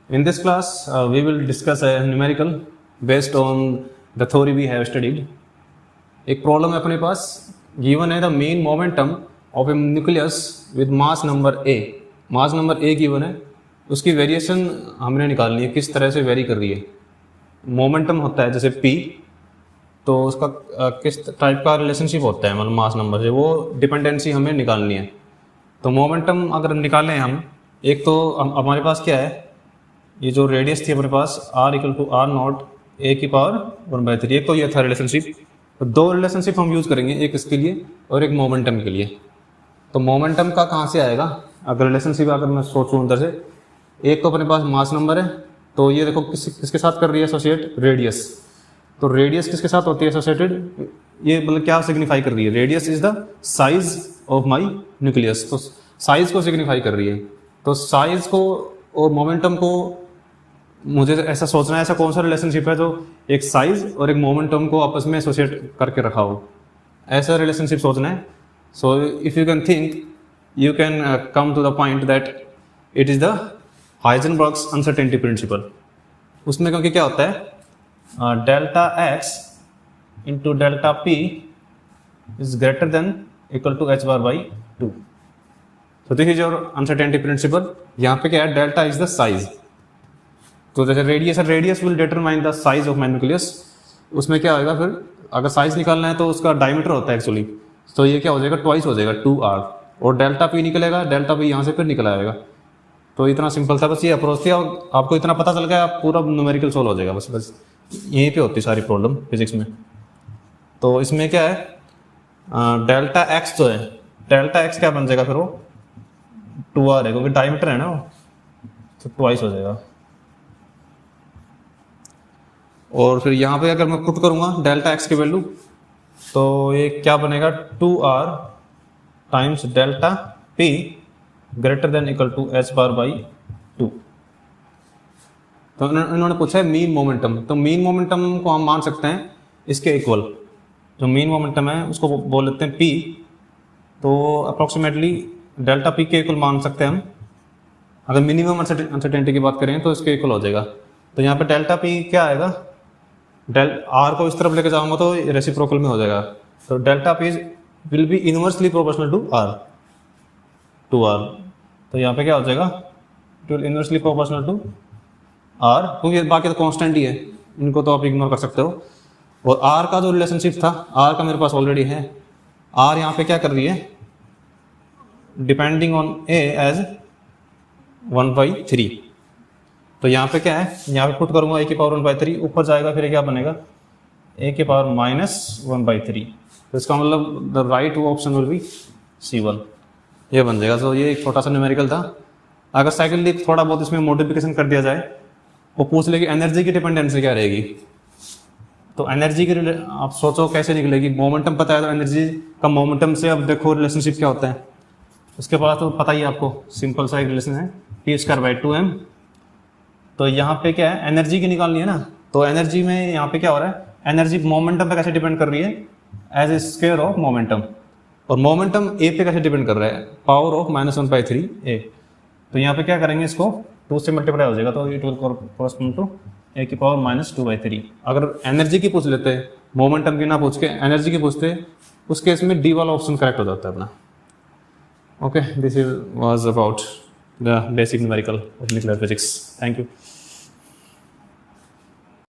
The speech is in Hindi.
In this class, we will discuss a numerical based on the theory we have studied. एक प्रॉब्लम है अपने पास, गिवन है the main momentum of A nucleus with mass number A. Mass number A given है, उसकी वेरिएशन हमने निकालनी है, किस तरह से वेरी कर रही है. मोमेंटम होता है जैसे p, तो उसका किस टाइप का रिलेशनशिप होता है मतलब मास नंबर से, वो डिपेंडेंसी हमें निकालनी है. तो मोमेंटम अगर निकालें हम, एक तो हमारे पास क्या है, ये जो रेडियस थी अपने पास r equal to R naught A की पावर 1/3, एक तो ये था रिलेशनशिप. तो दो रिलेशनशिप हम यूज़ करेंगे, एक इसके लिए और एक मोमेंटम के लिए. तो मोमेंटम का कहाँ से आएगा, अगर रिलेशनशिप अगर मैं सोचूं अंदर से, एक तो अपने पास मास नंबर है, तो ये देखो किसके साथ कर रही है एसोसिएट, रेडियस. तो रेडियस किसके साथ होती है एसोसिएटेड, ये मतलब क्या सिग्निफाई कर रही है, radius is the size of my nucleus. तो साइज को सिग्निफाई कर रही है. तो साइज को और मोमेंटम को मुझे ऐसा सोचना है, ऐसा कौन सा रिलेशनशिप है जो एक साइज और एक मोमेंटम को आपस में एसोसिएट करके रखा हो, ऐसा रिलेशनशिप सोचना है. So if you can think, you can come to the point that it is the Heisenberg's uncertainty principle. उसमें क्योंकि क्या होता है, delta x into delta p is greater than equal to H bar by 2. तो this is your uncertainty principle. यहाँ पे क्या है, डेल्टा इज द साइज. तो जैसे radius will determine the size of my nucleus. उसमें क्या होगा फिर, अगर साइज निकालना है तो उसका डायमीटर होता है एक्चुअली, तो ये क्या हो जाएगा, ट्वाइस हो जाएगा 2r, और डेल्टा पी निकलेगा, डेल्टा पी यहाँ से फिर निकल आएगा. तो इतना सिंपल था, बस ये अप्रोच थी. और आपको इतना पता चल गया, आप पूरा न्यूमेरिकल सोल्व हो जाएगा. बस यहीं पे होती सारी प्रॉब्लम फिजिक्स में. तो इसमें क्या है, डेल्टा एक्स जो है, डेल्टा एक्स क्या बन जाएगा फिर, वो 2r है क्योंकि डायमीटर है ना वो, तो ट्वाइस हो जाएगा. और फिर यहाँ पे अगर मैं पुट करूँगा डेल्टा एक्स की वैल्यू, तो ये क्या बनेगा, 2r times delta p greater than equal to H bar by 2. तो इन्होंने पूछा है मीन मोमेंटम. तो मीन मोमेंटम को हम मान सकते हैं इसके इक्वल. जो मीन मोमेंटम है उसको बोल लेते हैं p. तो अप्रॉक्सीमेटली डेल्टा p के इक्वल मान सकते हैं हम. अगर मिनिमम अनसर्टेनिटी की बात करें तो इसके इक्वल हो जाएगा. तो यहाँ पे डेल्टा p क्या आएगा, आर को इस तरफ लेके जाऊंगा तो रेसिप्रोकल में हो जाएगा. तो delta P will be inversely proportional to R. तो यहाँ पे क्या हो जाएगा, it will inversely proportional to R, क्योंकि बाकी तो कांस्टेंट ही है, इनको तो आप इग्नोर कर सकते हो. और आर का जो रिलेशनशिप था, आर का मेरे पास ऑलरेडी है. आर यहाँ पे क्या कर रही है, डिपेंडिंग ऑन ए एज 1/3. तो यहाँ पे क्या है, यहाँ पे पुट करूंगा a की पावर 1/3, ऊपर जाएगा फिर क्या बनेगा, a की पावर -1/3. तो इसका मतलब the right option will be C1, ये बन जाएगा. तो ये एक छोटा सा न्यूमेरिकल था. अगर सेकेंडली थोड़ा बहुत इसमें मॉडिफिकेशन कर दिया जाए, वो पूछ ले कि एनर्जी की डिपेंडेंसी क्या रहेगी. तो एनर्जी की आप सोचो कैसे निकलेगी, मोमेंटम पता है तो एनर्जी का मोमेंटम से अब देखो रिलेशनशिप क्या होता है. उसके बाद तो पता ही आपको, सिंपल सा एक रिलेशन है, p²/2m. तो यहाँ पे क्या है, एनर्जी की निकालनी है ना. तो एनर्जी में यहाँ पे क्या हो रहा है, एनर्जी मोमेंटम पे कैसे डिपेंड कर रही है, as a square of momentum. और मोमेंटम ए पे कैसे डिपेंड कर रहा है, पावर ऑफ -1/3 a. तो यहाँ पे क्या करेंगे, इसको 2 से मल्टीप्लाई हो जाएगा, तो it will correspond to a की पावर -2/3. अगर एनर्जी की पूछ लेते, मोमेंटम की ना पूछ के एनर्जी की पूछते, उस केस में डी वाला ऑप्शन करेक्ट हो जाता है अपना. Okay, this was about the basic numerical of nuclear physics. Thank you.